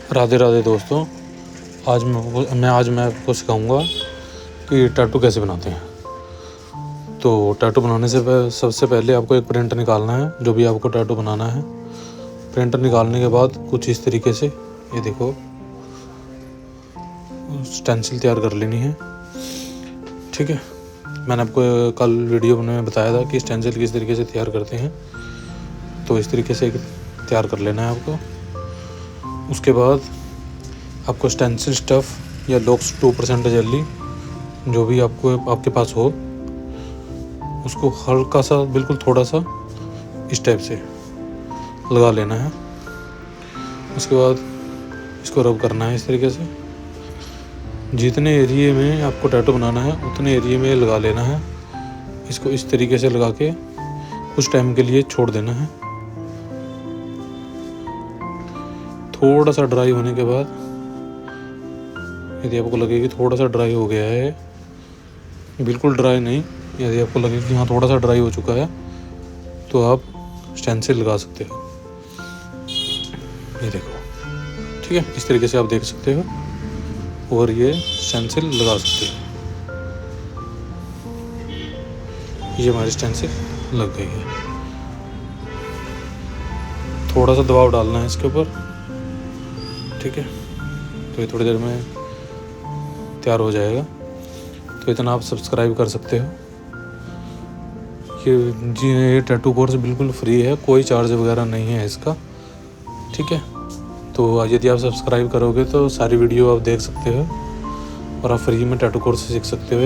राधे राधे दोस्तों। आज मैं आपको सिखाऊंगा कि टैटू कैसे बनाते हैं। तो टैटू बनाने से सबसे पहले आपको एक प्रिंट निकालना है, जो भी आपको टैटू बनाना है। प्रिंट निकालने के बाद कुछ इस तरीके से, ये देखो, स्टेंसिल तैयार कर लेनी है। ठीक है, मैंने आपको कल वीडियो में बताया था कि स्टेंसिल किस तरीके से तैयार करते हैं। तो इस तरीके से तैयार कर लेना है आपको। उसके बाद आपको स्टेंसिल स्टफ़ या लॉक्स 2% जेली, जो भी आपके पास हो, उसको हल्का सा, बिल्कुल थोड़ा सा इस टाइप से लगा लेना है। उसके बाद इसको रब करना है इस तरीके से। जितने एरिए में आपको टैटू बनाना है उतने एरिए में लगा लेना है। इसको इस तरीके से लगा के कुछ टाइम के लिए छोड़ देना है। थोड़ा सा ड्राई होने के बाद, यदि आपको लगे कि थोड़ा सा ड्राई हो गया है, बिल्कुल ड्राई नहीं, यदि आपको लगे कि हाँ थोड़ा सा ड्राई हो चुका है, तो आप स्टेंसिल लगा सकते हो। ये देखो, ठीक है, इस तरीके से आप देख सकते हो और ये स्टेंसिल लगा सकते हो। ये हमारी स्टेंसिल लग गई है। थोड़ा सा दबाव डालना है इसके ऊपर, ठीक है, तो ये थोड़ी देर में तैयार हो जाएगा। तो इतना आप सब्सक्राइब कर सकते हो। ये टैटू कोर्स बिल्कुल फ्री है, कोई चार्ज वगैरह नहीं है इसका, ठीक है। तो यदि आप सब्सक्राइब करोगे तो सारी वीडियो आप देख सकते हो और आप फ्री में टैटू कोर्स सीख सकते हो।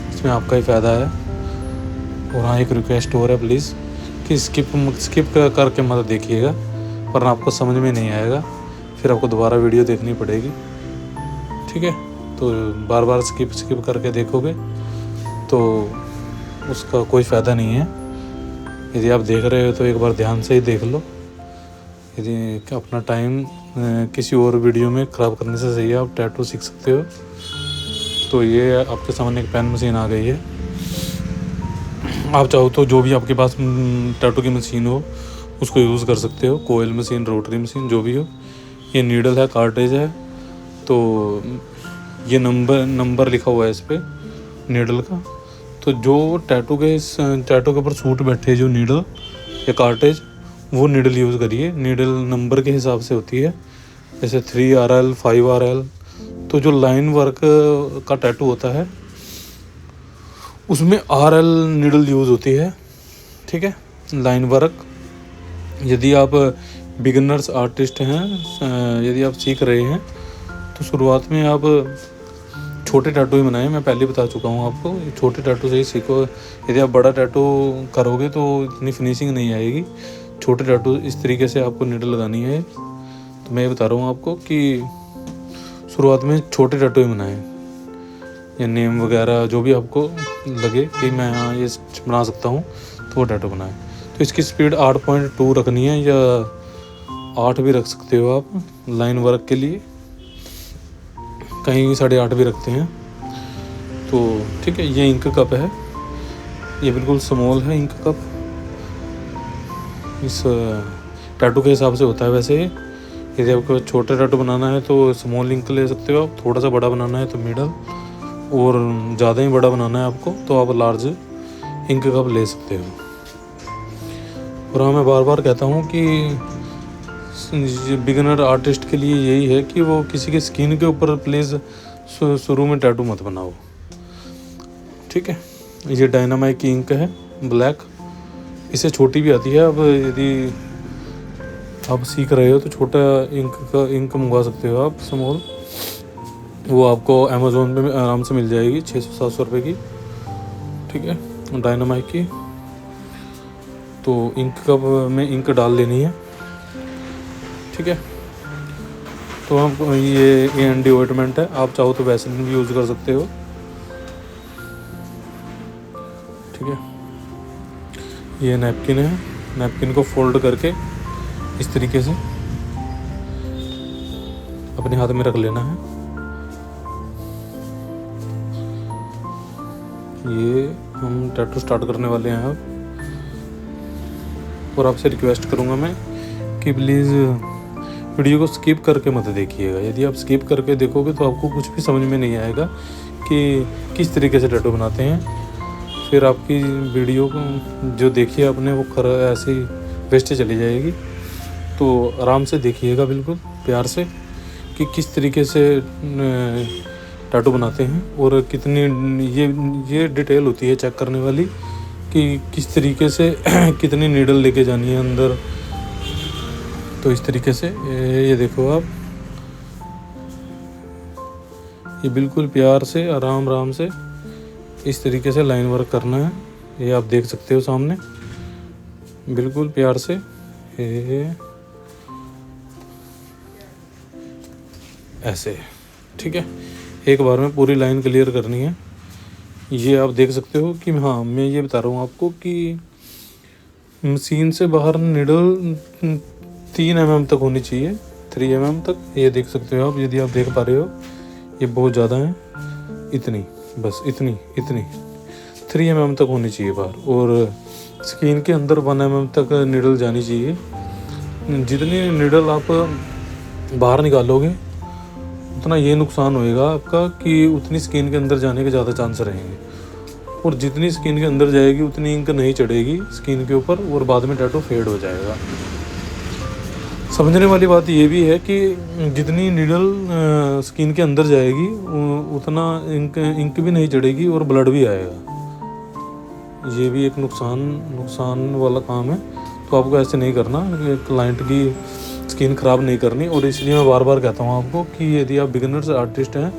इसमें आपका ही फ़ायदा है। और हाँ, एक रिक्वेस्ट और है, प्लीज़, कि स्किप करके मत देखिएगा, वरना आपको समझ में नहीं आएगा, फिर आपको दोबारा वीडियो देखनी पड़ेगी, ठीक है। तो बार बार स्किप करके देखोगे तो उसका कोई फ़ायदा नहीं है। यदि आप देख रहे हो तो एक बार ध्यान से ही देख लो। यदि अपना टाइम किसी और वीडियो में ख़राब करने से सही है आप टैटू सीख सकते हो। तो ये आपके सामने एक पेन मशीन आ गई है। आप चाहो तो जो भी आपके पास टैटू की मशीन हो उसको यूज़ कर सकते हो, कोयल मशीन, रोटरी मशीन, जो भी हो। ये नीडल है, कार्टेज है, तो ये नंबर लिखा हुआ है इस पर नीडल का। तो जो टैटू के ऊपर सूट बैठे जो नीडल या कार्टेज, वो नीडल यूज़ करिए। नीडल नंबर के हिसाब से होती है, जैसे 3RL, 5RL। तो जो लाइन वर्क का टैटू होता है उसमें RL नीडल यूज़ होती है, ठीक है, लाइन वर्क। यदि आप बिगिनर्स आर्टिस्ट हैं, यदि आप सीख रहे हैं, तो शुरुआत में आप छोटे टैटू ही बनाएं। मैं पहले बता चुका हूँ आपको, छोटे टैटू से ही सीखो। यदि आप बड़ा टैटू करोगे तो इतनी फिनिशिंग नहीं आएगी। छोटे टैटू इस तरीके से आपको नीडल लगानी है। तो मैं ये बता रहा हूँ आपको कि शुरुआत में छोटे टैटू ही बनाएं, या नेम वगैरह जो भी आपको लगे कि मैं हाँ ये बना सकता हूँ, तो वो टैटू बनाएं। तो इसकी स्पीड 8.2 रखनी है, या 8 भी रख सकते हो आप लाइन वर्क के लिए, कहीं 8.5 भी रखते हैं। तो ठीक है, ये इंक कप है, ये बिल्कुल स्मॉल है इंक कप। इस टैटू के हिसाब से होता है वैसे। यदि आपको छोटा टैटू बनाना है तो स्मॉल इंक ले सकते हो आप, थोड़ा सा बड़ा बनाना है तो मिडल, और ज़्यादा ही बड़ा बनाना है आपको तो आप लार्ज इंक कप ले सकते हो। और हाँ, मैं बार बार कहता हूँ कि बिगिनर आर्टिस्ट के लिए यही है कि वो किसी के स्किन के ऊपर प्लीज़ शुरू में टैटू मत बनाओ, ठीक है। ये डायनामाइट की इंक है, ब्लैक। इससे छोटी भी आती है। अब यदि आप सीख रहे हो तो छोटा इंक मंगवा सकते हो आप, स्मॉल। वो आपको अमेज़ोन पे आराम से मिल जाएगी, 600-700 रुपये की, ठीक है, डायनामाइट की। तो इंक कप में इंक डाल लेनी है, ठीक है। तो हम ये एंटी ऑइंटमेंट है, आप चाहो तो वैसलीन भी यूज़ कर सकते हो, ठीक है। ये नैपकिन है, नैपकिन को फोल्ड करके इस तरीके से अपने हाथ में रख लेना है। ये हम टैटू स्टार्ट करने वाले हैं अब। और आपसे रिक्वेस्ट करूँगा मैं कि प्लीज़ वीडियो को स्किप करके मत देखिएगा। यदि आप स्किप करके देखोगे तो आपको कुछ भी समझ में नहीं आएगा कि किस तरीके से टैटू बनाते हैं। फिर आपकी वीडियो को जो देखिए आपने वो ऐसी वेस्ट चली जाएगी। तो आराम से देखिएगा, बिल्कुल प्यार से, कि किस तरीके से टैटू बनाते हैं और कितनी ये डिटेल होती है चेक करने वाली कि किस तरीके से कितनी नीडल लेके जानी है अंदर। तो इस तरीके से ये देखो आप, ये बिल्कुल प्यार से आराम से इस तरीके से लाइन वर्क करना है। ये आप देख सकते हो सामने, बिल्कुल प्यार से ऐसे, ठीक है। एक बार में पूरी लाइन क्लियर करनी है। ये आप देख सकते हो कि हाँ, मैं ये बता रहा हूँ आपको कि मशीन से बाहर निडल 3 mm तक होनी चाहिए, 3 mm तक। ये देख सकते हो आप, यदि आप देख पा रहे हो, ये बहुत ज़्यादा है, इतनी, बस इतनी 3 mm तक होनी चाहिए बाहर। और स्किन के अंदर 1 mm तक निडल जानी चाहिए। जितनी निडल आप बाहर निकालोगे उतना ये नुकसान होएगा आपका कि उतनी स्किन के अंदर जाने के ज़्यादा चांस रहेंगे। और जितनी स्किन के अंदर जाएगी उतनी इंक नहीं चढ़ेगी स्किन के ऊपर और बाद में टैटू फेड हो जाएगा। समझने वाली बात ये भी है कि जितनी नीडल स्किन के अंदर जाएगी उतना इंक भी नहीं चढ़ेगी और ब्लड भी आएगा। ये भी एक नुकसान वाला काम है। तो आपको ऐसे नहीं करना, क्लाइंट की स्किन ख़राब नहीं करनी। और इसलिए मैं बार बार कहता हूँ आपको कि यदि आप बिगिनर्स आर्टिस्ट हैं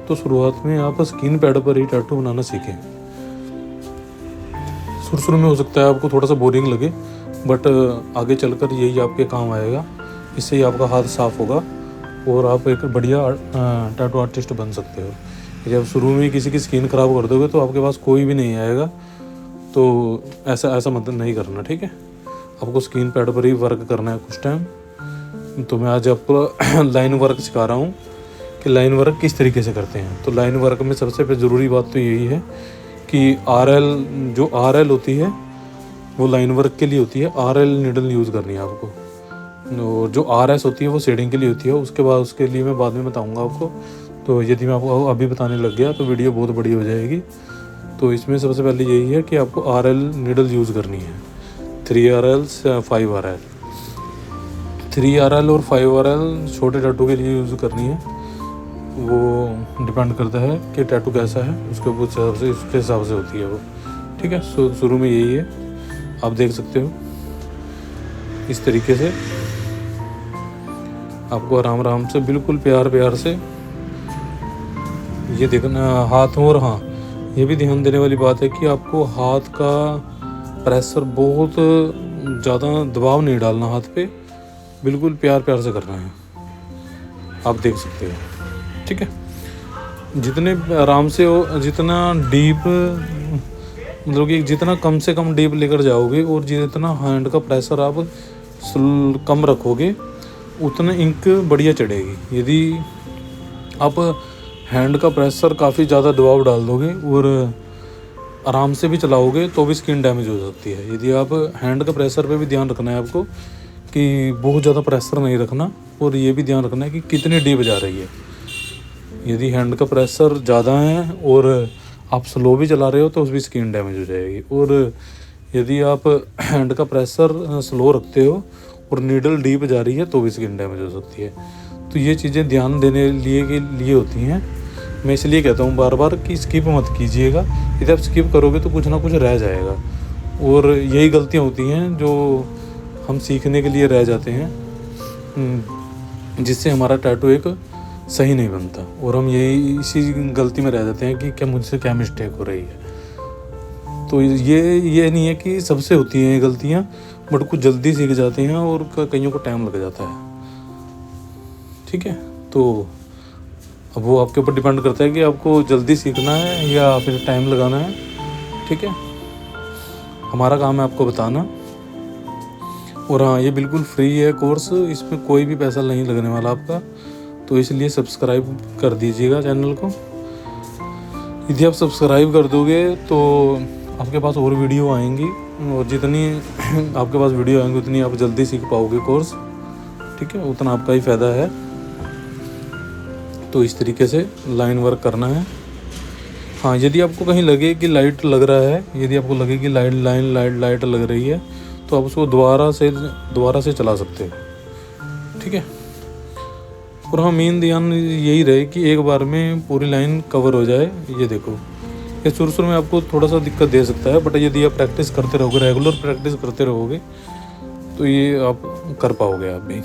तो शुरुआत में आप स्किन पैड पर ही टैटू बनाना सीखें। शुरू में हो सकता है आपको थोड़ा सा बोरिंग लगे, बट आगे चलकर यही आपके काम आएगा। इससे ही आपका हाथ साफ होगा और आप एक बढ़िया टैटू आर्टिस्ट बन सकते हो। यदि आप शुरू में किसी की स्किन ख़राब कर दोगे तो आपके पास कोई भी नहीं आएगा। तो ऐसा मतलब नहीं करना, ठीक है। आपको स्किन पैड पर ही वर्क करना है कुछ टाइम। तो मैं आज आपको लाइन वर्क सिखा रहा हूँ कि लाइन वर्क किस तरीके से करते हैं। तो लाइन वर्क में सबसे ज़रूरी बात तो यही है कि RL होती है वो लाइन वर्क के लिए होती है। RL नीडल यूज़ करनी है आपको। और जो RS होती है वो शेडिंग के लिए होती है। उसके लिए मैं बाद में बताऊँगा आपको। तो यदि मैं आपको अभी बताने लग गया तो वीडियो बहुत बड़ी हो जाएगी। तो इसमें सबसे पहले यही है कि आपको RL नीडल यूज़ करनी है, 3RL से 5RL। 3RL और 5RL छोटे टैटू के लिए यूज़ करनी है। वो डिपेंड करता है कि टैटू कैसा है, उसके हिसाब से होती है वो, ठीक है। शुरू में यही है, आप देख सकते हो इस तरीके से। आपको आराम से बिल्कुल प्यार से ये देखना हाथों। और हाँ, ये भी ध्यान देने वाली बात है कि आपको हाथ का प्रेशर बहुत ज़्यादा दबाव नहीं डालना, हाथ पे बिल्कुल प्यार से करना है। आप देख सकते हो, ठीक है। जितने आराम से हो, जितना डीप, मतलब कि जितना कम से कम डीप लेकर जाओगे और जितना हैंड का प्रेशर आप कम रखोगे उतना इंक बढ़िया चढ़ेगी। यदि आप हैंड का प्रेशर काफ़ी ज़्यादा दबाव डाल दोगे और आराम से भी चलाओगे तो भी स्किन डैमेज हो सकती है। यदि आप हैंड का प्रेशर पे भी ध्यान रखना है आपको कि बहुत ज़्यादा प्रेशर नहीं रखना, और ये भी ध्यान रखना है कि कितनी डीप जा रही है। यदि हैंड का प्रेशर ज़्यादा है और आप स्लो भी चला रहे हो तो उसकी स्किन डैमेज हो जाएगी। और यदि आप हैंड का प्रेशर स्लो रखते हो और नीडल डीप जा रही है तो भी स्किन डैमेज हो सकती है। तो ये चीज़ें ध्यान देने के लिए होती हैं। मैं इसलिए कहता हूँ बार बार कि स्किप मत कीजिएगा। यदि आप स्किप करोगे तो कुछ ना कुछ रह जाएगा, और यही गलतियाँ होती हैं जो हम सीखने के लिए रह जाते हैं, जिससे हमारा टैटू एक सही नहीं बनता। और हम इसी गलती में रह जाते हैं कि क्या मुझसे क्या मिस्टेक हो रही है। तो ये नहीं है कि सबसे होती हैं ये गलतियाँ, बट कुछ जल्दी सीख जाते हैं और कईयों को टाइम लग जाता है, ठीक है। तो अब वो आपके ऊपर डिपेंड करता है कि आपको जल्दी सीखना है या फिर टाइम लगाना है, ठीक है। हमारा काम है आपको बताना। और हाँ, ये बिल्कुल फ्री है कोर्स, इसमें कोई भी पैसा नहीं लगने वाला आपका। तो इसलिए सब्सक्राइब कर दीजिएगा चैनल को। यदि आप सब्सक्राइब कर दोगे तो आपके पास और वीडियो आएंगी, और जितनी आपके पास वीडियो आएंगी उतनी आप जल्दी सीख पाओगे कोर्स, ठीक है, उतना आपका ही फ़ायदा है। तो इस तरीके से लाइन वर्क करना है। हाँ, यदि आपको कहीं लगे कि लाइट लग रहा है, यदि आपको लगे कि लाइट लग रही है, तो आप उसको दोबारा से चला सकते हो, ठीक है। और हाँ, मेन ध्यान यही रहे कि एक बार में पूरी लाइन कवर हो जाए। ये देखो, ये शुरू में आपको थोड़ा सा दिक्कत दे सकता है, बट यदि आप प्रैक्टिस करते रहोगे, रेगुलर प्रैक्टिस करते रहोगे, तो ये आप कर पाओगे आप भी,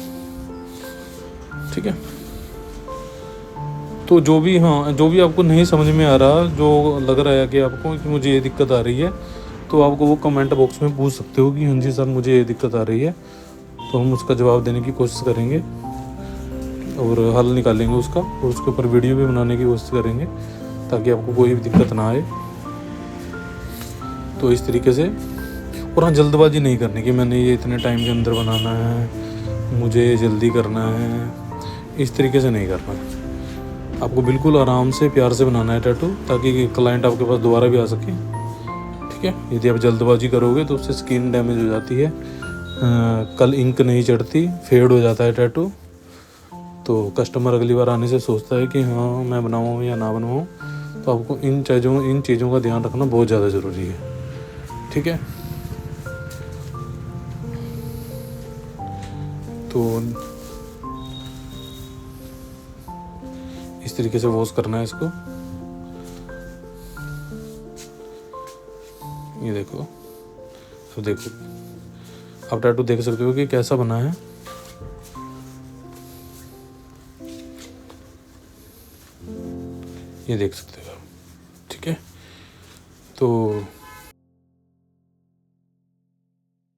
ठीक है। तो जो भी आपको नहीं समझ में आ रहा, जो लग रहा है कि आपको कि मुझे ये दिक्कत आ रही है, तो आपको वो कमेंट बॉक्स में पूछ सकते हो कि हाँ जी सर मुझे ये दिक्कत आ रही है, तो हम उसका जवाब देने की कोशिश करेंगे और हल निकालेंगे उसका, और उसके ऊपर वीडियो भी बनाने की कोशिश करेंगे ताकि आपको कोई भी दिक्कत ना आए। तो इस तरीके से, और हाँ, जल्दबाजी नहीं करने की, मैंने ये इतने टाइम के अंदर बनाना है, मुझे जल्दी करना है, इस तरीके से नहीं करना है। आपको बिल्कुल आराम से प्यार से बनाना है टैटू, ताकि क्लाइंट आपके पास दोबारा भी आ सके, ठीक है। यदि आप जल्दबाजी करोगे तो उससे स्किन डैमेज हो जाती है, कल इंक नहीं चढ़ती, फेड हो जाता है टैटू। तो कस्टमर अगली बार आने से सोचता है कि हाँ मैं बनाऊँ या ना बनवाऊँ। तो आपको इन चीज़ों का ध्यान रखना बहुत ज़्यादा ज़रूरी है, ठीक है। तो इस तरीके से वॉश करना है इसको। ये देखो, अब देखो, आप टैटू देख सकते हो कि कैसा बना है। ये देख सकते हो, ठीक है। तो